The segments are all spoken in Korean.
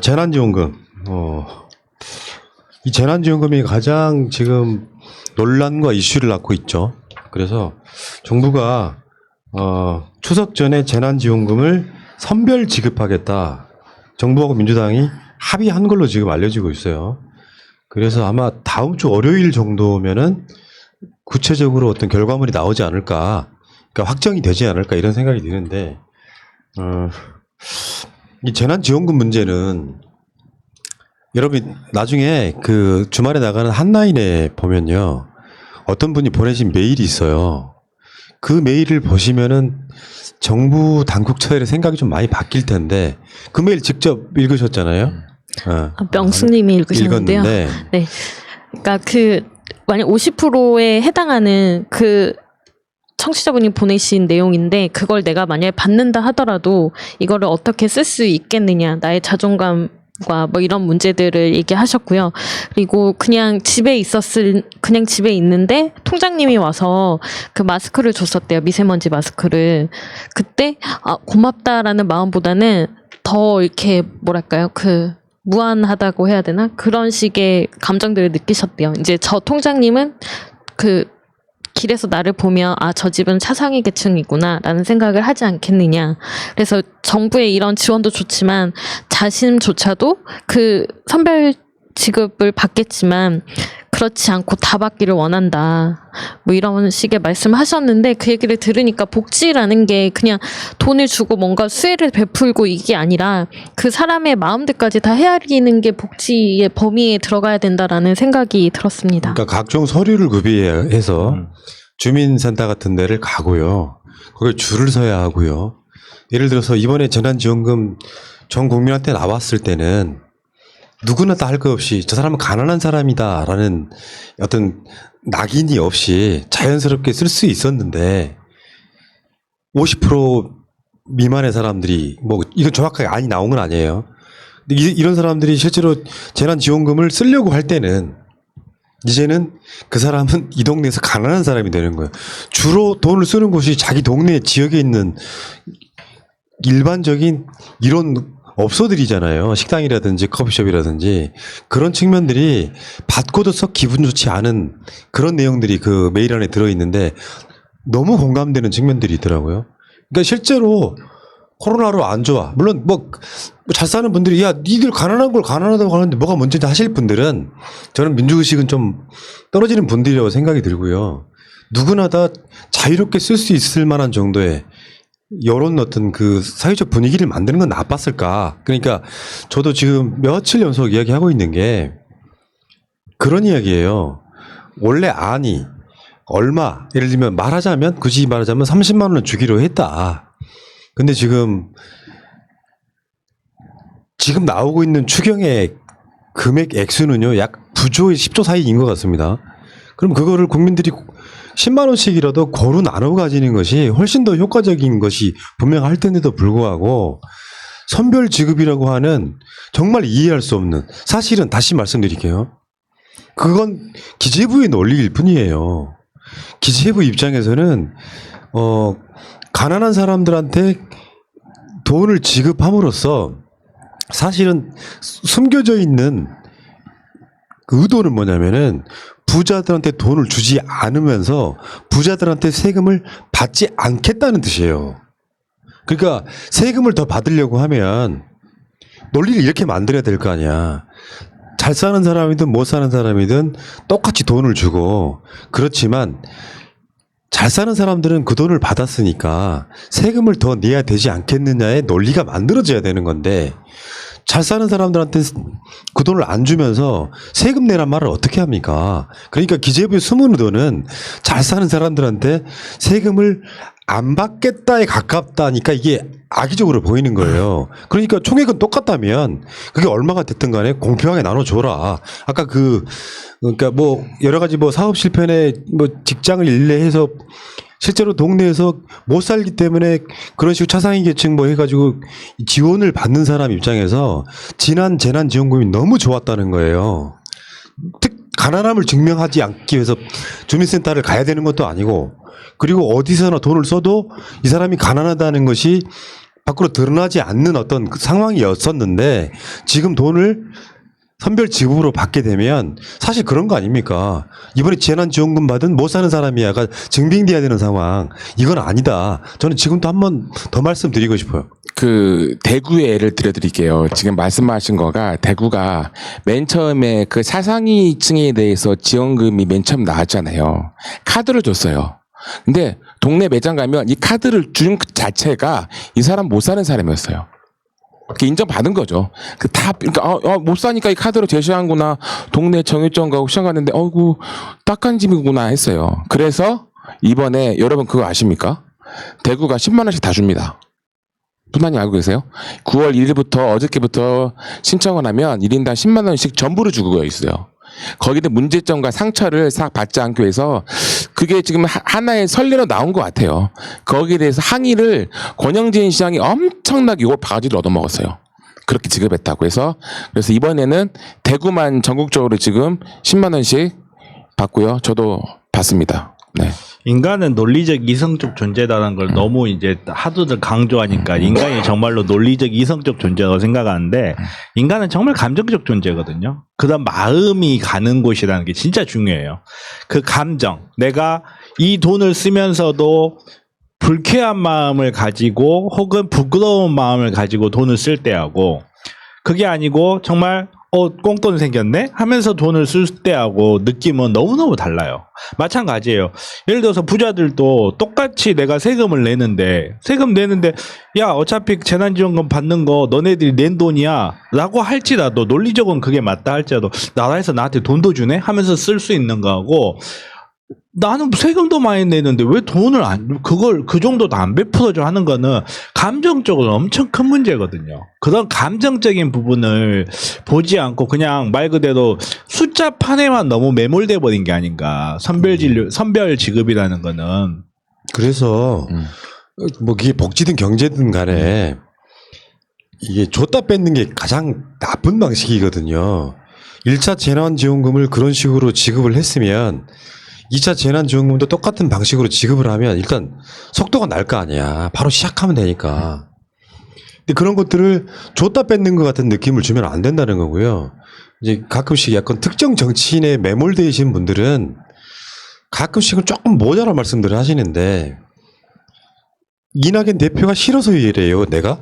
재난지원금. 이 재난지원금이 가장 지금 논란과 이슈를 낳고 있죠. 그래서 정부가 추석 전에 재난지원금을 선별 지급하겠다. 정부하고 민주당이 합의한 걸로 지금 알려지고 있어요. 그래서 아마 다음 주 월요일 정도면은 구체적으로 어떤 결과물이 나오지 않을까, 그러니까 확정이 되지 않을까 이런 생각이 드는데, 이 재난지원금 문제는 여러분 나중에 그 주말에 나가는 한라인에 보면요, 어떤 분이 보내신 메일이 있어요. 그 메일을 보시면은 정부 당국 차원의 생각이 좀 많이 바뀔 텐데, 그 메일 직접 읽으셨잖아요. 명수님이 읽으셨는데요. 읽었는데, 네, 그러니까 만약 50%에 해당하는 청취자분이 보내신 내용인데, 그걸 내가 만약에 받는다 하더라도 이거를 어떻게 쓸 수 있겠느냐, 나의 자존감과 뭐 이런 문제들을 얘기하셨고요. 그리고 그냥 집에 있는데 통장님이 와서 그 마스크를 줬었대요. 미세먼지 마스크를. 그때 고맙다라는 마음보다는 더 이렇게 뭐랄까요, 무안하다고 해야 되나? 그런 식의 감정들을 느끼셨대요. 이제 저 통장님은 길에서 나를 보면 저 집은 차상위 계층이구나 라는 생각을 하지 않겠느냐. 그래서 정부의 이런 지원도 좋지만 자신조차도 선별 지급을 받겠지만 그렇지 않고 다 받기를 원한다. 뭐 이런 식의 말씀하셨는데, 그 얘기를 들으니까 복지라는 게 그냥 돈을 주고 뭔가 수혜를 베풀고 이게 아니라 그 사람의 마음들까지 다 헤아리는 게 복지의 범위에 들어가야 된다라는 생각이 들었습니다. 그러니까 각종 서류를 구비해서 주민센터 같은 데를 가고요. 거기 줄을 서야 하고요. 예를 들어서 이번에 재난지원금 전 국민한테 나왔을 때는 누구나 다 할 것 없이 저 사람은 가난한 사람이다라는 어떤 낙인이 없이 자연스럽게 쓸 수 있었는데, 50% 미만의 사람들이, 뭐 이건 정확하게 안이 나온 건 아니에요. 근데 이런 사람들이 실제로 재난지원금을 쓰려고 할 때는 이제는 그 사람은 이 동네에서 가난한 사람이 되는 거예요. 주로 돈을 쓰는 곳이 자기 동네 지역에 있는 일반적인 이런 업소들이잖아요. 식당이라든지 커피숍이라든지. 그런 측면들이 받고도 썩 기분 좋지 않은 그런 내용들이 그 메일 안에 들어있는데 너무 공감되는 측면들이 있더라고요. 그러니까 실제로 코로나로 안 좋아. 물론 뭐 잘 사는 분들이 니들 가난한 걸 가난하다고 하는데 뭐가 문제인지 하실 분들은, 저는 민주의식은 좀 떨어지는 분들이라고 생각이 들고요. 누구나 다 자유롭게 쓸 수 있을 만한 정도의 이런 어떤 사회적 분위기를 만드는 건 나빴을까? 그러니까 저도 지금 며칠 연속 이야기하고 있는 게 그런 이야기예요. 원래 안이 얼마, 예를 들면 굳이 말하자면 30만 원을 주기로 했다. 근데 지금 나오고 있는 추경의 금액 액수는요, 약 9조에 10조 사이인 것 같습니다. 그럼 그거를 국민들이 10만 원씩이라도 고루 나눠 가지는 것이 훨씬 더 효과적인 것이 분명할 텐데도 불구하고, 선별 지급이라고 하는 정말 이해할 수 없는, 사실은 다시 말씀드릴게요. 그건 기재부의 논리일 뿐이에요. 기재부 입장에서는 가난한 사람들한테 돈을 지급함으로써 사실은 숨겨져 있는 의도는 뭐냐면은, 부자들한테 돈을 주지 않으면서 부자들한테 세금을 받지 않겠다는 뜻이에요. 그러니까 세금을 더 받으려고 하면 논리를 이렇게 만들어야 될 거 아니야. 잘 사는 사람이든 못 사는 사람이든 똑같이 돈을 주고, 그렇지만 잘 사는 사람들은 그 돈을 받았으니까 세금을 더 내야 되지 않겠느냐의 논리가 만들어져야 되는 건데, 잘 사는 사람들한테 그 돈을 안 주면서 세금 내란 말을 어떻게 합니까? 그러니까 기재부의 숨은 의도는 잘 사는 사람들한테 세금을 안 받겠다에 가깝다니까 이게 악의적으로 보이는 거예요. 그러니까 총액은 똑같다면 그게 얼마가 됐든 간에 공평하게 나눠줘라. 아까 그러니까 뭐 여러 가지 뭐 사업 실패나 뭐 직장을 일례해서 실제로 동네에서 못 살기 때문에 그런 식으로 차상위 계층 뭐 해가지고 지원을 받는 사람 입장에서 지난 재난지원금이 너무 좋았다는 거예요. 가난함을 증명하지 않기 위해서 주민센터를 가야 되는 것도 아니고, 그리고 어디서나 돈을 써도 이 사람이 가난하다는 것이 밖으로 드러나지 않는 어떤 그 상황이었었는데 지금 돈을 선별 지급으로 받게 되면 사실 그런 거 아닙니까? 이번에 재난지원금 받은 못 사는 사람이야가 증빙돼야 되는 상황. 이건 아니다. 저는 지금도 한 번 더 말씀드리고 싶어요. 그 대구의 예를 들어드릴게요. 지금 말씀하신 거가 대구가 맨 처음에 그 사상위층에 대해서 지원금이 맨 처음 나왔잖아요. 카드를 줬어요. 근데 동네 매장 가면 이 카드를 준 자체가 이 사람 못 사는 사람이었어요. 그게 인정받은 거죠. 그러니까 못 사니까 이 카드로 제시하는구나. 동네 정육점 가고 시장 갔는데 어이구 딱간집이구나 했어요. 그래서 이번에 여러분 그거 아십니까? 대구가 10만 원씩 다 줍니다. 분만님 알고 계세요? 9월 1일부터 어저께부터 신청을 하면 1인당 10만 원씩 전부를 주고 있어요. 거기도 문제점과 상처를 싹 받지 않기 위해서 그게 지금 하나의 선례로 나온 것 같아요. 거기에 대해서 항의를 권영진 시장이 엄청나게 이걸 바가지를 얻어먹었어요. 그렇게 지급했다고 해서 그래서 이번에는 대구만 전국적으로 지금 10만 원씩 받고요. 저도 받습니다. 네. 인간은 논리적 이성적 존재다는 걸 너무 이제 하도들 강조하니까 인간이 정말로 논리적 이성적 존재라고 생각하는데 인간은 정말 감정적 존재거든요. 그다음 마음이 가는 곳이라는 게 진짜 중요해요. 그 감정, 내가 이 돈을 쓰면서도 불쾌한 마음을 가지고 혹은 부끄러운 마음을 가지고 돈을 쓸 때하고 그게 아니고 정말 꽁돈 생겼네? 하면서 돈을 쓸 때하고 느낌은 너무너무 달라요. 마찬가지예요. 예를 들어서 부자들도 똑같이 내가 세금 내는데 야 어차피 재난지원금 받는 거 너네들이 낸 돈이야 라고 할지라도 논리적으로는 그게 맞다 할지라도 나라에서 나한테 돈도 주네? 하면서 쓸 수 있는 거하고 나는 세금도 많이 내는데 왜 돈을 그걸 그 정도도 안 베풀어줘 하는 거는 감정적으로 엄청 큰 문제거든요. 그런 감정적인 부분을 보지 않고 그냥 말 그대로 숫자판에만 너무 매몰돼 버린 게 아닌가. 선별 지급이라는 거는. 그래서 뭐 이게 복지든 경제든 간에 이게 줬다 뺏는 게 가장 나쁜 방식이거든요. 1차 재난지원금을 그런 식으로 지급을 했으면 2차 재난지원금도 똑같은 방식으로 지급을 하면 일단 속도가 날 거 아니야. 바로 시작하면 되니까. 근데 그런 것들을 줬다 뺏는 것 같은 느낌을 주면 안 된다는 거고요. 이제 가끔씩 약간 특정 정치인에 매몰되어 계신 분들은 가끔씩은 조금 모자란 말씀들을 하시는데 이낙연 대표가 싫어서 이래요, 내가?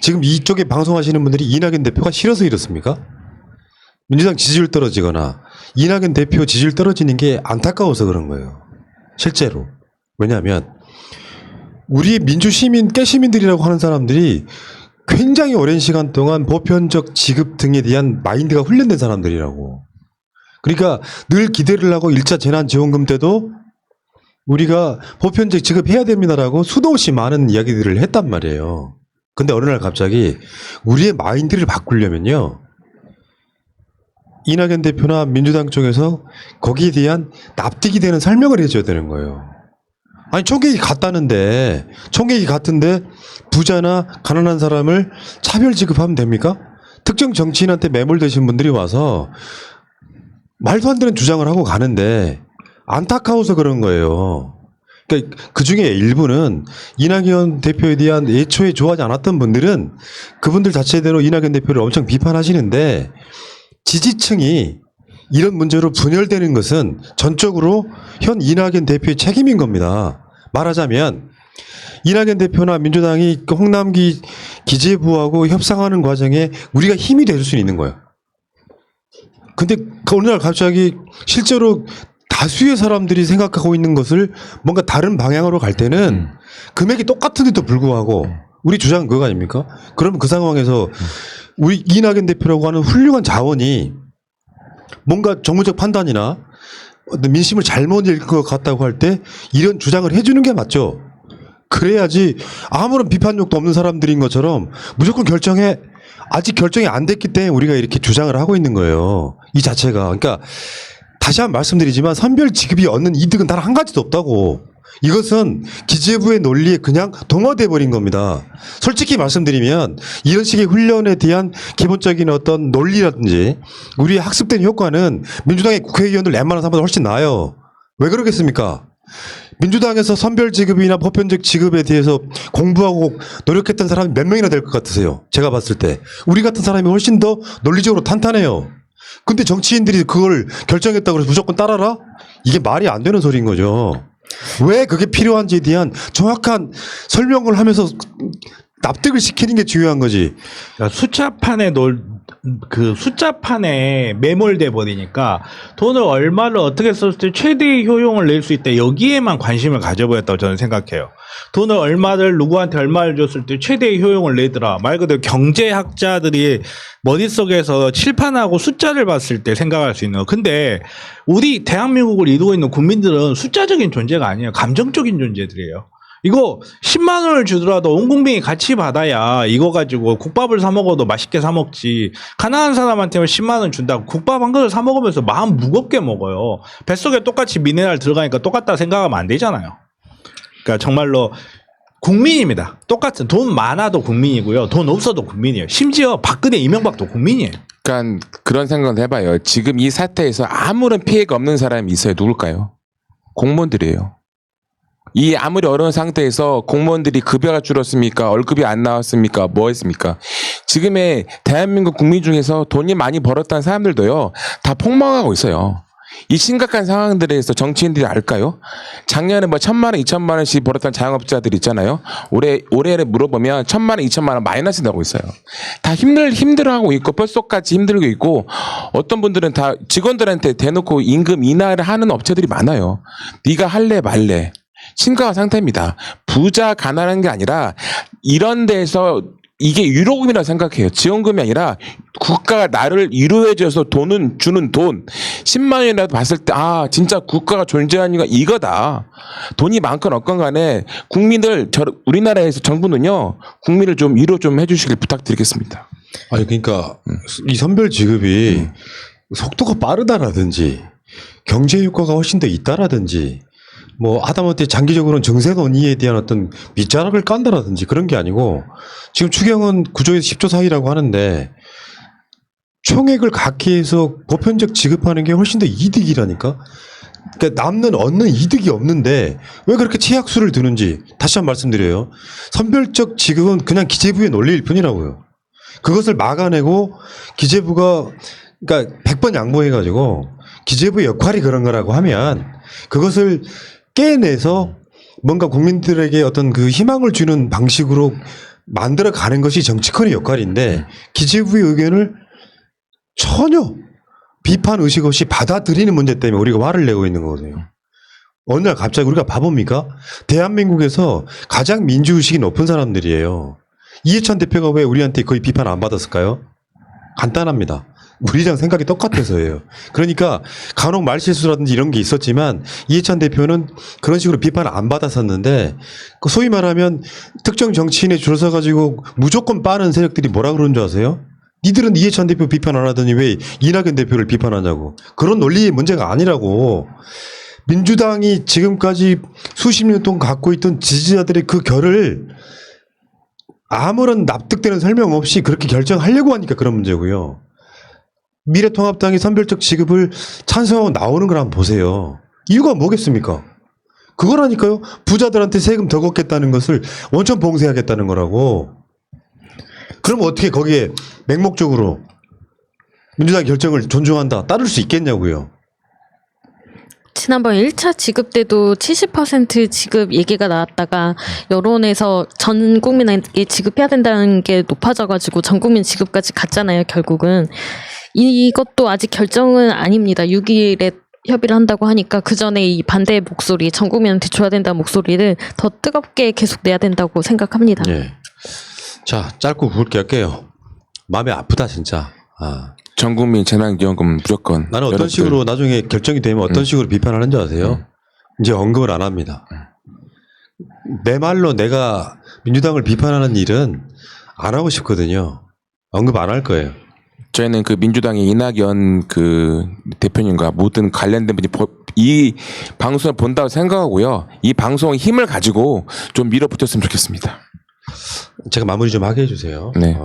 지금 이쪽에 방송하시는 분들이 이낙연 대표가 싫어서 이렇습니까? 민주당 지지율 떨어지거나 이낙연 대표 지지율 떨어지는 게 안타까워서 그런 거예요. 실제로. 왜냐하면 우리 민주시민, 깨시민들이라고 하는 사람들이 굉장히 오랜 시간 동안 보편적 지급 등에 대한 마인드가 훈련된 사람들이라고. 그러니까 늘 기대를 하고 1차 재난지원금 때도 우리가 보편적 지급해야 됩니다라고 수도 없이 많은 이야기들을 했단 말이에요. 근데 어느 날 갑자기 우리의 마인드를 바꾸려면요. 이낙연 대표나 민주당 쪽에서 거기에 대한 납득이 되는 설명을 해줘야 되는 거예요. 아니 총계획이 같다는데 총계획이 같은데 부자나 가난한 사람을 차별 지급하면 됩니까? 특정 정치인한테 매몰되신 분들이 와서 말도 안 되는 주장을 하고 가는데 안타까워서 그런 거예요. 그러니까 그중에 일부는 이낙연 대표에 대한 애초에 좋아하지 않았던 분들은 그분들 자체대로 이낙연 대표를 엄청 비판하시는데 지지층이 이런 문제로 분열되는 것은 전적으로 현 이낙연 대표의 책임인 겁니다. 말하자면 이낙연 대표나 민주당이 홍남기 기재부하고 협상하는 과정에 우리가 힘이 될 수 있는 거예요. 근데 어느 날 갑자기 실제로 다수의 사람들이 생각하고 있는 것을 뭔가 다른 방향으로 갈 때는 금액이 똑같은데도 불구하고 우리 주장은 그거 아닙니까? 그러면 그 상황에서 우리 이낙연 대표라고 하는 훌륭한 자원이 뭔가 정무적 판단이나 어떤 민심을 잘못 읽은 것 같다고 할 때 이런 주장을 해주는 게 맞죠. 그래야지 아무런 비판력도 없는 사람들인 것처럼 무조건 결정해. 아직 결정이 안 됐기 때문에 우리가 이렇게 주장을 하고 있는 거예요. 이 자체가. 그러니까 다시 한번 말씀드리지만 선별 지급이 얻는 이득은 단 한 가지도 없다고. 이것은 기재부의 논리에 그냥 동화돼 버린 겁니다. 솔직히 말씀드리면 이런 식의 훈련에 대한 기본적인 어떤 논리라든지 우리의 학습된 효과는 민주당의 국회의원들 웬만한 사람보다 훨씬 나아요. 왜 그러겠습니까? 민주당에서 선별 지급이나 보편적 지급에 대해서 공부하고 노력했던 사람이 몇 명이나 될 것 같으세요? 제가 봤을 때. 우리 같은 사람이 훨씬 더 논리적으로 탄탄해요. 근데 정치인들이 그걸 결정했다고 해서 무조건 따라라? 이게 말이 안 되는 소리인 거죠. 왜 그게 필요한지에 대한 정확한 설명을 하면서 납득을 시키는 게 중요한 거지. 그러니까 숫자판에 매몰돼 버리니까 돈을 얼마를 어떻게 썼을 때 최대의 효용을 낼 수 있다. 여기에만 관심을 가져버렸다고 저는 생각해요. 돈을 얼마를 누구한테 얼마를 줬을 때 최대의 효용을 내더라. 말 그대로 경제학자들이 머릿속에서 칠판하고 숫자를 봤을 때 생각할 수 있는 거. 근데 우리 대한민국을 이루고 있는 국민들은 숫자적인 존재가 아니에요. 감정적인 존재들이에요. 이거 10만 원을 주더라도 온 국민이 같이 받아야 이거 가지고 국밥을 사 먹어도 맛있게 사 먹지. 가난한 사람한테는 10만 원 준다고 국밥 한 그릇 사 먹으면서 마음 무겁게 먹어요. 뱃속에 똑같이 미네랄 들어가니까 똑같다 생각하면 안 되잖아요. 그러니까 정말로 국민입니다. 똑같은 돈 많아도 국민이고요. 돈 없어도 국민이에요. 심지어 박근혜 이명박도 국민이에요. 그러니까 그런 생각을 해봐요. 지금 이 사태에서 아무런 피해가 없는 사람이 있어요. 누굴까요? 공무원들이에요. 이 아무리 어려운 상태에서 공무원들이 급여가 줄었습니까? 월급이 안 나왔습니까? 뭐 했습니까? 지금의 대한민국 국민 중에서 돈이 많이 벌었다는 사람들도요, 다 폭망하고 있어요. 이 심각한 상황들에 대해서 정치인들이 알까요? 작년에 뭐 1,000만 원, 2,000만 원씩 벌었던 자영업자들 있잖아요. 올해를 물어보면 1,000만 원, 2,000만 원 마이너스 나고 있어요. 다 힘들어하고 있고 뼛속까지 힘들고 있고 어떤 분들은 다 직원들한테 대놓고 임금 인하를 하는 업체들이 많아요. 네가 할래 말래. 심각한 상태입니다. 부자 가난한 게 아니라 이런 데서 이게 유로금이라고 생각해요. 지원금이 아니라 국가가 나를 위로해줘서 돈은 주는 돈. 10만 원이라도 봤을 때 아 진짜 국가가 존재하니까 이거다. 돈이 많건 없건 간에 국민들 우리나라에서 정부는요. 국민을 좀 위로 좀 해주시길 부탁드리겠습니다. 아니 그러니까 이 선별 지급이 속도가 빠르다라든지 경제 효과가 훨씬 더 있다라든지 뭐 하다못해 장기적으로는 정세 논의에 대한 어떤 밑자락을 깐다라든지 그런 게 아니고 지금 추경은 9조에서 10조 사이라고 하는데 총액을 갖기 위해서 보편적 지급하는 게 훨씬 더 이득이라니까. 그러니까 얻는 이득이 없는데 왜 그렇게 치약수를 두는지 다시 한번 말씀드려요. 선별적 지급은 그냥 기재부의 논리일 뿐이라고요. 그것을 막아내고 기재부가 그러니까 100번 양보해가지고 기재부의 역할이 그런 거라고 하면 그것을 깨내서 뭔가 국민들에게 어떤 그 희망을 주는 방식으로 만들어 가는 것이 정치권의 역할인데 기재부의 의견을 전혀 비판 의식 없이 받아들이는 문제 때문에 우리가 화를 내고 있는 거거든요. 어느 날 갑자기 우리가 바보입니까? 대한민국에서 가장 민주의식이 높은 사람들이에요. 이해찬 대표가 왜 우리한테 거의 비판 안 받았을까요? 간단합니다. 우리랑 생각이 똑같아서예요. 그러니까 간혹 말실수라든지 이런 게 있었지만 이해찬 대표는 그런 식으로 비판을 안 받았었는데 소위 말하면 특정 정치인에 줄 서가지고 무조건 빠른 세력들이 뭐라 그러는 줄 아세요? 니들은 이해찬 대표 비판 안 하더니 왜 이낙연 대표를 비판하냐고. 그런 논리의 문제가 아니라고. 민주당이 지금까지 수십 년 동안 갖고 있던 지지자들의 그 결을 아무런 납득되는 설명 없이 그렇게 결정하려고 하니까 그런 문제고요. 미래통합당이 선별적 지급을 찬성하고 나오는 걸 한번 보세요. 이유가 뭐겠습니까? 그거라니까요. 부자들한테 세금 더 걷겠다는 것을 원천 봉쇄하겠다는 거라고. 그럼 어떻게 거기에 맹목적으로 민주당 결정을 존중한다 따를 수 있겠냐고요. 지난번 1차 지급 때도 70% 지급 얘기가 나왔다가 여론에서 전 국민에게 지급해야 된다는 게 높아져가지고 전 국민 지급까지 갔잖아요, 결국은. 이것도 아직 결정은 아닙니다. 6일에 협의를 한다고 하니까 그 전에 이 반대의 목소리, 전 국민한테 줘야 된다는 목소리를 더 뜨겁게 계속 내야 된다고 생각합니다. 예. 자, 짧고 굵게 할게요. 마음이 아프다, 진짜. 전 국민 재난지원금 무조건. 나는 어떤 식으로 나중에 결정이 되면 어떤 식으로 비판하는 줄 아세요? 이제 언급을 안 합니다. 내 말로 내가 민주당을 비판하는 일은 안 하고 싶거든요. 언급 안 할 거예요. 저희는 그 민주당의 이낙연 그 대표님과 모든 관련된 분이 이 방송을 본다고 생각하고요. 이 방송의 힘을 가지고 좀 밀어붙였으면 좋겠습니다. 제가 마무리 좀 하게 해주세요. 네.